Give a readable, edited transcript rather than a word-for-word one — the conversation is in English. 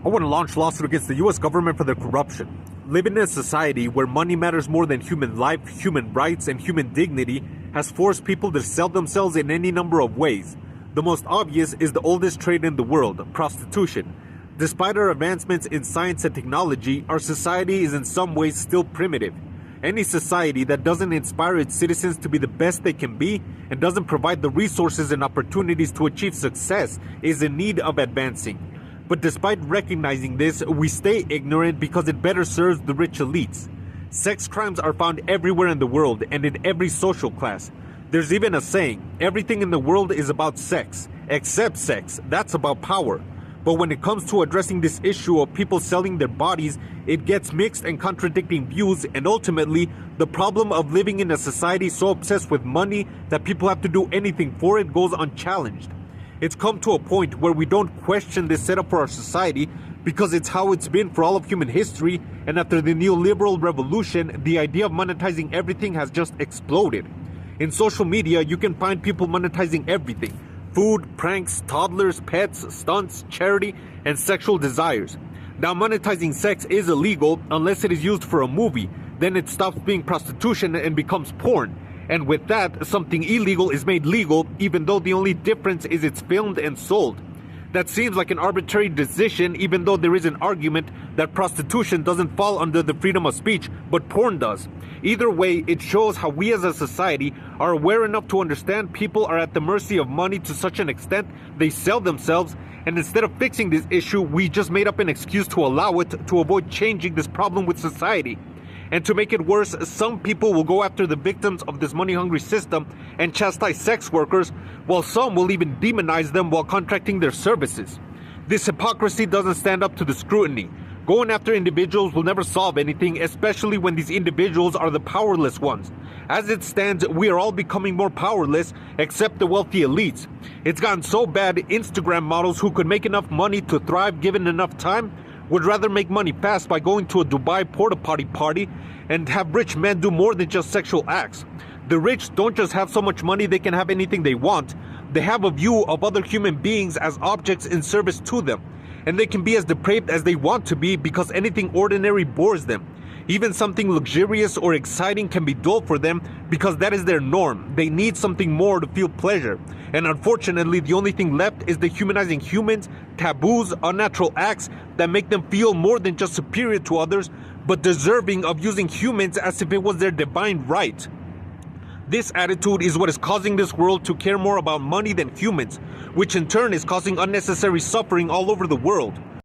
I want to launch lawsuit against the US government for their corruption. Living in a society where money matters more than human life, human rights, and human dignity has forced people to sell themselves in any number of ways. The most obvious is the oldest trade in the world, prostitution. Despite our advancements in science and technology, our society is in some ways still primitive. Any society that doesn't inspire its citizens to be the best they can be and doesn't provide the resources and opportunities to achieve success is in need of advancing. But despite recognizing this, we stay ignorant because it better serves the rich elites. Sex crimes are found everywhere in the world and in every social class. There's even a saying, everything in the world is about sex, except sex. That's about power. But when it comes to addressing this issue of people selling their bodies, it gets mixed and contradicting views, and ultimately, the problem of living in a society so obsessed with money that people have to do anything for it goes unchallenged. It's come to a point where we don't question this setup for our society because it's how it's been for all of human history, and after the neoliberal revolution, the idea of monetizing everything has just exploded. In social media, you can find people monetizing everything: food, pranks, toddlers, pets, stunts, charity, and sexual desires. Now, monetizing sex is illegal unless it is used for a movie. Then it stops being prostitution and becomes porn. And with that, something illegal is made legal, even though the only difference is it's filmed and sold. That seems like an arbitrary decision, even though there is an argument that prostitution doesn't fall under the freedom of speech, but porn does. Either way, it shows how we as a society are aware enough to understand people are at the mercy of money to such an extent they sell themselves, and instead of fixing this issue, we just made up an excuse to allow it to avoid changing this problem with society. And to make it worse, some people will go after the victims of this money-hungry system and chastise sex workers, while some will even demonize them while contracting their services. This hypocrisy doesn't stand up to the scrutiny. Going after individuals will never solve anything, especially when these individuals are the powerless ones. As it stands, we are all becoming more powerless, except the wealthy elites. It's gotten so bad, Instagram models who could make enough money to thrive given enough time would rather make money fast by going to a Dubai porta-potty party and have rich men do more than just sexual acts. The rich don't just have so much money they can have anything they want. They have a view of other human beings as objects in service to them. And they can be as depraved as they want to be because anything ordinary bores them. Even something luxurious or exciting can be dull for them because that is their norm. They need something more to feel pleasure. And unfortunately, the only thing left is dehumanizing humans, taboos, unnatural acts that make them feel more than just superior to others, but deserving of using humans as if it was their divine right. This attitude is what is causing this world to care more about money than humans, which in turn is causing unnecessary suffering all over the world.